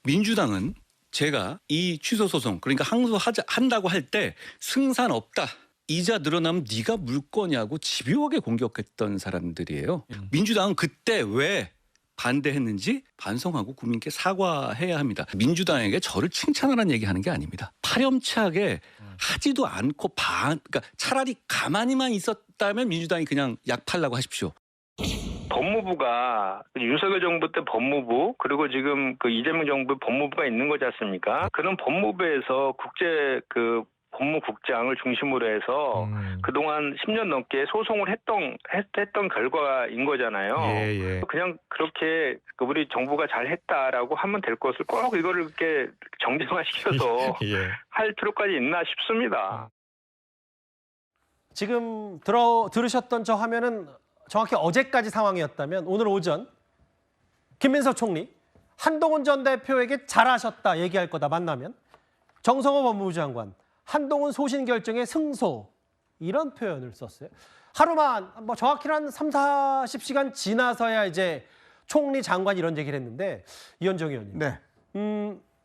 민주당은 제가 이 취소 소송 그러니까 항소한다고 할 때 승산 없다. 이자 늘어나면 네가 물 거냐고 집요하게 공격했던 사람들이에요. 민주당은 그때 왜 반대했는지 반성하고 국민께 사과해야 합니다. 민주당에게 저를 칭찬하라는 얘기하는 게 아닙니다. 파렴치하게 하지도 않고 그러니까 차라리 가만히만 있었다면 민주당이 그냥 약 팔라고 하십시오. 법무부가 윤석열 정부 때 법무부 그리고 지금 그 이재명 정부 법무부가 있는 거지 않습니까? 그런 법무부에서 국제 법무국장을 중심으로 해서 그동안 10년 넘게 소송을 했던 결과인 거잖아요. 예. 그냥 그렇게 우리 정부가 잘했다라고 하면 될 것을 꼭 이거를 이렇게 정쟁화시켜서 예. 할 필요까지 있나 싶습니다. 지금 들으셨던 저 화면은 정확히 어제까지 상황이었다면 오늘 오전 김민석 총리 한동훈 전 대표에게 잘하셨다 얘기할 거다 만나면 정성호 법무부 장관 한동훈 소신 결정의 승소 이런 표현을 썼어요. 하루만 뭐 정확히 한 30-40시간 지나서야 이제 총리 장관이 이런 얘기를 했는데 이현정 의원님. 네.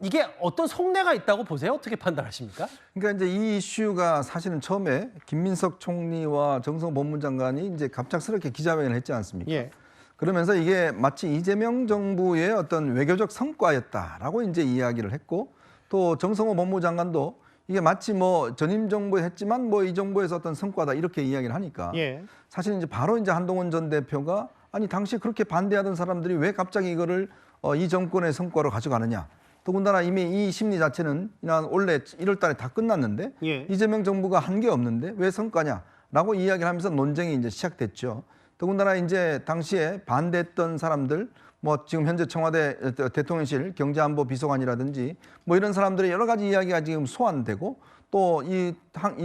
이게 어떤 속내가 있다고 보세요? 어떻게 판단하십니까? 그러니까 이제 이 이슈가 사실은 처음에 김민석 총리와 정성호 법무장관이 이제 갑작스럽게 기자회견을 했지 않습니까? 예. 그러면서 이게 마치 이재명 정부의 어떤 외교적 성과였다라고 이제 이야기를 했고 또 정성호 법무장관도 이게 마치 뭐 전임 정부에 했지만 뭐 이 정부에서 어떤 성과다 이렇게 이야기를 하니까 예. 사실 이제 바로 이제 한동훈 전 대표가 아니 당시 그렇게 반대하던 사람들이 왜 갑자기 이거를 이 정권의 성과로 가져가느냐. 더군다나 이미 이 심리 자체는 올해 1월 달에 다 끝났는데 예. 이재명 정부가 한 게 없는데 왜 성과냐라고 이야기를 하면서 논쟁이 이제 시작됐죠. 더군다나 이제 당시에 반대했던 사람들 뭐 지금 현재 청와대 대통령실 경제안보 비서관이라든지 뭐 이런 사람들의 여러 가지 이야기가 지금 소환되고 또 이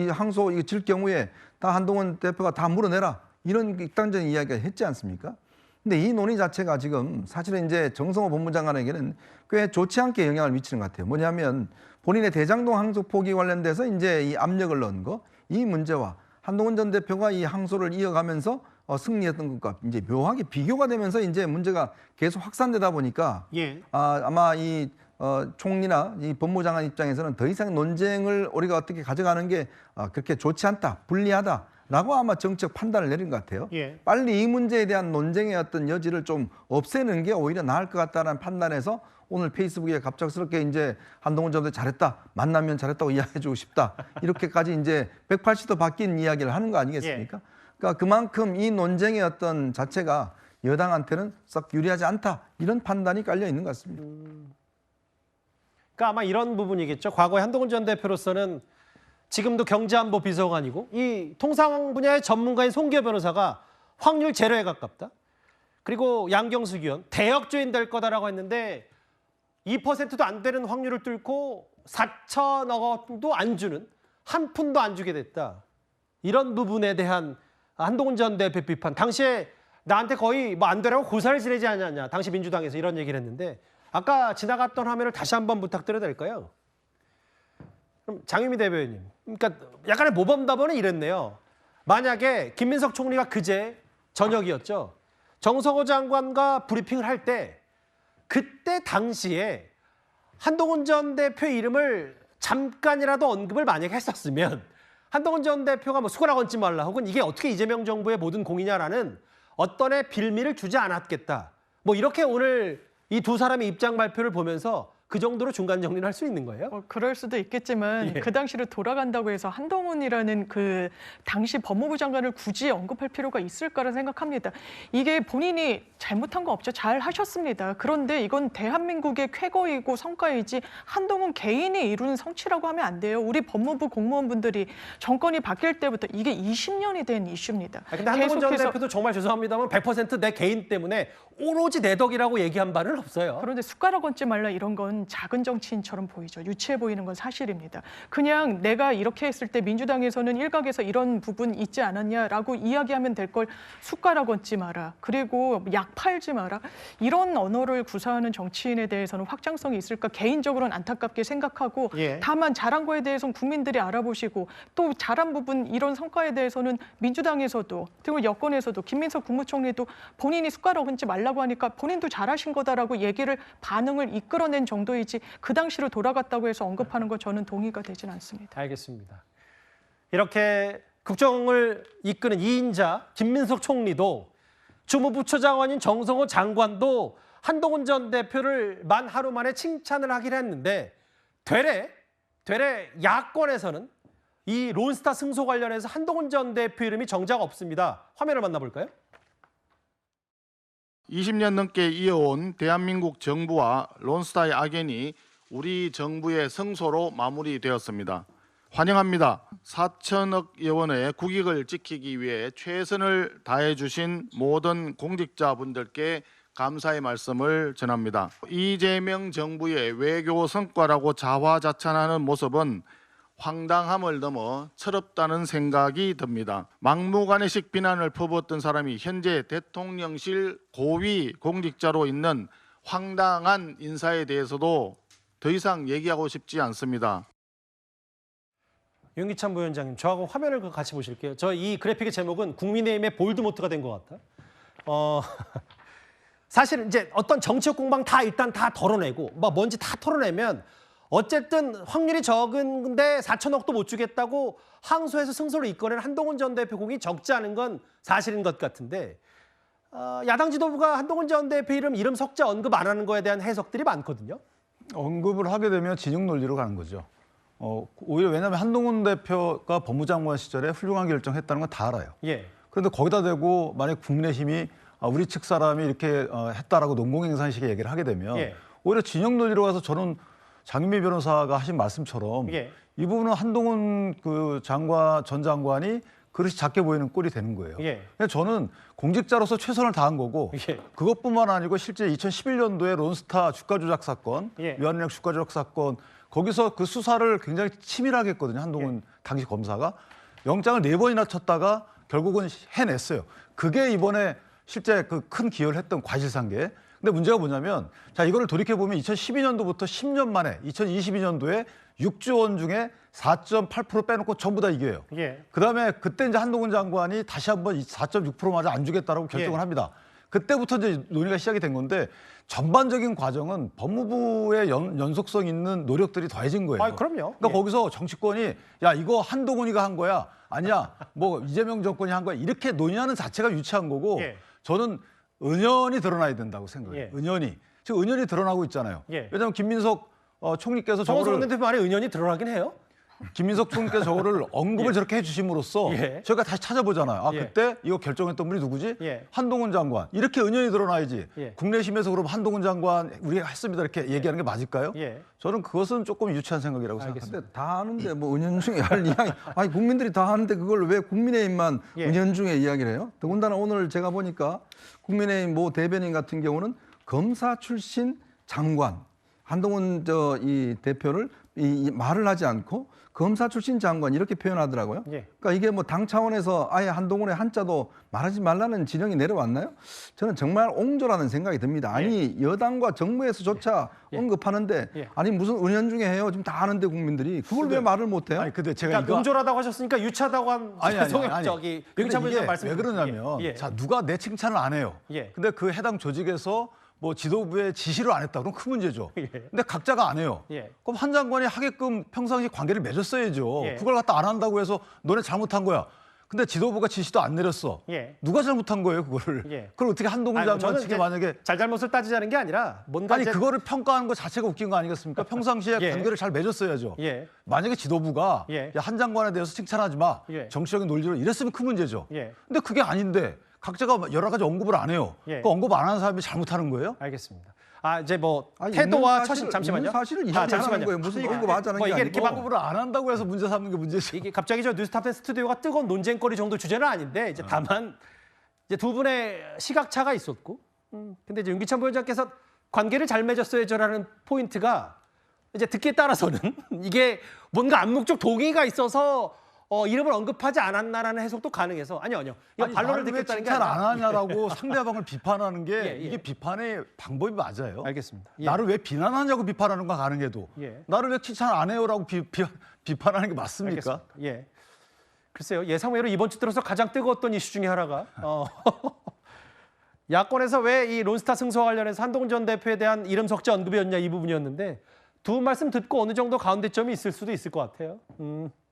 항소 이거 질 경우에 다 한동훈 대표가 다 물어내라 이런 극단적인 이야기가 했지 않습니까? 근데 이 논의 자체가 지금 사실은 이제 정성호 법무장관에게는 꽤 좋지 않게 영향을 미치는 것 같아요. 뭐냐면 본인의 대장동 항소 포기 관련돼서 이제 이 압력을 넣은 거, 이 문제와 한동훈 전 대표가 이 항소를 이어가면서 승리했던 것과 이제 묘하게 비교가 되면서 이제 문제가 계속 확산되다 보니까 예. 아마 이 총리나 이 법무장관 입장에서는 더 이상 논쟁을 우리가 어떻게 가져가는 게 그렇게 좋지 않다, 불리하다. 라고 아마 정책 판단을 내린 것 같아요. 예. 빨리 이 문제에 대한 논쟁의 어떤 여지를 좀 없애는 게 오히려 나을 것 같다는 판단에서 오늘 페이스북에 갑작스럽게 이제 한동훈 전 대표 잘했다, 만나면 잘했다고 이야기해주고 싶다 이렇게까지 이제 180도 바뀐 이야기를 하는 거 아니겠습니까? 그러니까 그만큼 이 논쟁의 어떤 자체가 여당한테는 썩 유리하지 않다 이런 판단이 깔려 있는 것 같습니다. 그러니까 아마 이런 부분이겠죠. 과거에 한동훈 전 대표로서는 지금도 경제안보 비서관이고 이 통상 분야의 전문가인 송기호 변호사가 확률 제로에 가깝다. 그리고 양경숙 의원 대역죄인 될 거다라고 했는데 2%도 안 되는 확률을 뚫고 4천억 원도 안 주는 한 푼도 안 주게 됐다. 이런 부분에 대한 한동훈 전 대표 비판. 당시에 나한테 거의 뭐 안 되라고 고사를 지내지 않았냐. 당시 민주당에서 이런 얘기를 했는데 아까 지나갔던 화면을 다시 한번 부탁드려도 될까요? 그럼 장유미 대변인, 그러니까 약간의 모범답안은 이랬네요. 만약에 김민석 총리가 그제 저녁이었죠. 정성호 장관과 브리핑을 할 때 그때 당시에 한동훈 전 대표의 이름을 잠깐이라도 언급을 만약에 했었으면 한동훈 전 대표가 뭐 수고라 얹지 말라 혹은 이게 어떻게 이재명 정부의 모든 공이냐라는 어떤의 빌미를 주지 않았겠다. 뭐 이렇게 오늘 이 두 사람의 입장 발표를 보면서 그 정도로 중간 정리를 할 수 있는 거예요? 그럴 수도 있겠지만 예. 그 당시로 돌아간다고 해서 한동훈이라는 그 당시 법무부 장관을 굳이 언급할 필요가 있을까라 생각합니다. 이게 본인이 잘못한 거 없죠. 잘 하셨습니다. 그런데 이건 대한민국의 쾌거이고 성과이지 한동훈 개인이 이루는 성취라고 하면 안 돼요. 우리 법무부 공무원분들이 정권이 바뀔 때부터 이게 20년이 된 이슈입니다. 근데 한동훈 전 대표도 정말 죄송합니다만 100% 내 개인 때문에 오로지 내 덕이라고 얘기한 바는 없어요. 그런데 숟가락 얹지 말라 이런 건 작은 정치인처럼 보이죠. 유치해 보이는 건 사실입니다. 그냥 내가 이렇게 했을 때 민주당에서는 일각에서 이런 부분 있지 않았냐라고 이야기하면 될 걸 숟가락 얹지 마라. 그리고 약 팔지 마라. 이런 언어를 구사하는 정치인에 대해서는 확장성이 있을까 개인적으로는 안타깝게 생각하고 예. 다만 잘한 거에 대해서는 국민들이 알아보시고 또 잘한 부분 이런 성과에 대해서는 민주당에서도 그리고 여권에서도 김민석 국무총리도 본인이 숟가락 얹지 말라 달라고 하니까 본인도 잘하신 거다라고 얘기를 반응을 이끌어낸 정도이지 그 당시로 돌아갔다고 해서 언급하는 거 저는 동의가 되진 않습니다. 알겠습니다. 이렇게 국정을 이끄는 2인자 김민석 총리도 주무부처 장관인 정성호 장관도 한동훈 전 대표를 만 하루 만에 칭찬을 하긴 했는데 되레 야권에서는 이 론스타 승소 관련해서 한동훈 전 대표 이름이 정작 없습니다. 화면을 만나볼까요? 20년 넘게 이어온 대한민국 정부와 론스타의 악연이 우리 정부의 성소로 마무리되었습니다. 환영합니다. 4천억 원의 국익을 지키기 위해 최선을 다해 주신 모든 공직자분들께 감사의 말씀을 전합니다. 이재명 정부의 외교 성과라고 자화자찬하는 모습은 황당함을 넘어 철없다는 생각이 듭니다. 막무가내식 비난을 퍼붓던 사람이 현재 대통령실 고위 공직자로 있는 황당한 인사에 대해서도 더 이상 얘기하고 싶지 않습니다. 윤기찬 부위원장님, 저하고 화면을 같이 보실게요. 저 이 그래픽의 제목은 국민의힘의 볼드모트가 된 것 같아. 사실 이제 어떤 정치적 공방 일단 다 덜어내고 뭐 뭔지 다 털어내면 어쨌든 확률이 적은데 4천억도 못 주겠다고 항소해서 승소를 이끌어낸 한동훈 전 대표 공이 적지 않은 건 사실인 것 같은데 야당 지도부가 한동훈 전 대표 이름 석자 언급 안 하는 거에 대한 해석들이 많거든요. 언급을 하게 되면 진영 논리로 가는 거죠. 오히려 왜냐하면 한동훈 대표가 법무장관 시절에 훌륭한 결정했다는 건 다 알아요. 예. 그런데 거기다 대고 만약 국민의힘이 우리 측 사람이 이렇게 했다라고 농공행산식의 얘기를 하게 되면 예. 오히려 진영 논리로 가서 저는 장윤미 변호사가 하신 말씀처럼 예. 이 부분은 한동훈 전 장관이 그릇이 작게 보이는 꼴이 되는 거예요. 예. 그래서 저는 공직자로서 최선을 다한 거고 예. 그것뿐만 아니고 실제 2011년도에 론스타 주가 조작 사건, 예. 위안은행 주가 조작 사건 거기서 그 수사를 굉장히 치밀하게 했거든요. 한동훈 당시 검사가 영장을 4번이나 쳤다가 결국은 해냈어요. 그게 이번에 실제 그 큰 기여를 했던 과실상계. 근데 문제가 뭐냐면 자 이거를 돌이켜 보면 2012년도부터 10년 만에 2022년도에 6조 원 중에 4.8% 빼놓고 전부 다 이겨요. 예. 그다음에 그때 이제 한동훈 장관이 다시 한번 4.6%마저 안 주겠다라고 결정을 예. 합니다. 그때부터 이제 논의가 시작이 된 건데 전반적인 과정은 법무부의 연속성 있는 노력들이 더해진 거예요. 그럼요. 그러니까 예. 거기서 정치권이 야 이거 한동훈이가 한 거야 아니야 뭐 이재명 정권이 한 거야 이렇게 논의하는 자체가 유치한 거고 예. 저는 은연이 드러나야 된다고 생각해요. 예. 은연이 지금 은연이 드러나고 있잖아요. 예. 왜냐하면 김민석 총리께서 정호성 저거를 대표 말에 은연이 드러나긴 해요. 김민석 총리께서 저거를 언급을 저렇게 해주심으로써 예. 저희가 다시 찾아보잖아요. 예. 그때 이거 결정했던 분이 누구지? 예. 한동훈 장관. 이렇게 은연이 드러나야지. 예. 국내심에서 그럼 한동훈 장관 우리가 했습니다 이렇게 얘기하는 게 맞을까요? 예. 저는 그것은 조금 유치한 생각이라고 생각합니다. 생각합니다. 근데 다 아는데 뭐 은연중에 할 이야기 아니 국민들이 다 아는데 그걸 왜 국민의힘만 예. 은연중에 이야기를 해요? 더군다나 오늘 제가 보니까 국민의힘 모 대변인 같은 경우는 검사 출신 장관 한동훈 이 대표를 이 말을 하지 않고 검사 출신 장관 이렇게 표현하더라고요. 예. 그러니까 이게 뭐 당 차원에서 아예 한동훈의 한자도 말하지 말라는 지령이 내려왔나요? 저는 정말 옹졸하는 생각이 듭니다. 아니 여당과 정부에서조차 언급하는데 예. 아니 무슨 은연중에 해요? 지금 다 아는데 국민들이 그걸 왜 말을 못해요? 아니 근데 제가 그러니까 옹졸하다고 하셨으니까 유치하다고 한 저기 윤기찬 부위원장 말씀 왜 그러냐면 예. 자 누가 내 칭찬을 안 해요. 예. 근데 그 해당 조직에서 뭐 지도부의 지시를 안 했다 그럼 큰 문제죠. 예. 근데 각자가 안 해요. 예. 그럼 한 장관이 하게끔 평상시 관계를 맺었어야죠. 예. 그걸 갖다 안 한다고 해서 너네 잘못한 거야. 근데 지도부가 지시도 안 내렸어. 예. 누가 잘못한 거예요, 그거를? 예. 그걸 어떻게 한동훈 장관 저는 측에 이제 만약에 잘잘못을 따지자는 게 아니라 뭔가 아니 이제 그거를 평가하는 것 자체가 웃긴 거 아니겠습니까? 평상시에 예. 관계를 잘 맺었어야죠. 예. 만약에 지도부가 예. 야, 한 장관에 대해서 칭찬하지 마. 예. 정치적인 논리로 이랬으면 큰 문제죠. 예. 근데 그게 아닌데 각자가 여러 가지 언급을 안 해요. 예. 그 언급 안 하는 사람이 잘못하는 거예요? 알겠습니다. 이제 뭐 아니, 태도와 있는 처신 사실을- 잠시만요. 있는 사실을 이야기하는 거예요. 무슨 언급하자는 게 이게 아니고. 이렇게 막 언급을 안 한다고 해서 문제 삼는 게 문제죠. 이게 갑자기 저 뉴스탑텐 스튜디오가 뜨거운 논쟁거리 정도 주제는 아닌데 이제 다만 이제 두 분의 시각차가 있었고, 근데 이제 윤기찬 부위원장께서 관계를 잘 맺었어야죠라는 포인트가 이제 듣기에 따라서는 이게 뭔가 암묵적 동의가 있어서 이름을 언급하지 않았나라는 해석도 가능해서 아니요. 이거 아니, 반론을 나를 왜 듣겠다는 게 칭찬 아니라 안 하냐라고 상대방을 비판하는 게 예, 예. 이게 비판의 방법이 맞아요. 알겠습니다. 예. 나를 왜 비난하냐고 비판하는 건 가능해도 예. 나를 왜 칭찬 안 해요라고 비판하는 게 맞습니까? 알겠습니다. 예. 글쎄요. 예상외로 이번 주 들어서 가장 뜨거웠던 이슈 중에 하나가 야권에서 왜 이 론스타 승소와 관련해서 한동훈 전 대표에 대한 이름 석자 언급이었냐 이 부분이었는데 두 분 말씀 듣고 어느 정도 가운데점이 있을 수도 있을 것 같아요.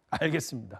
알겠습니다.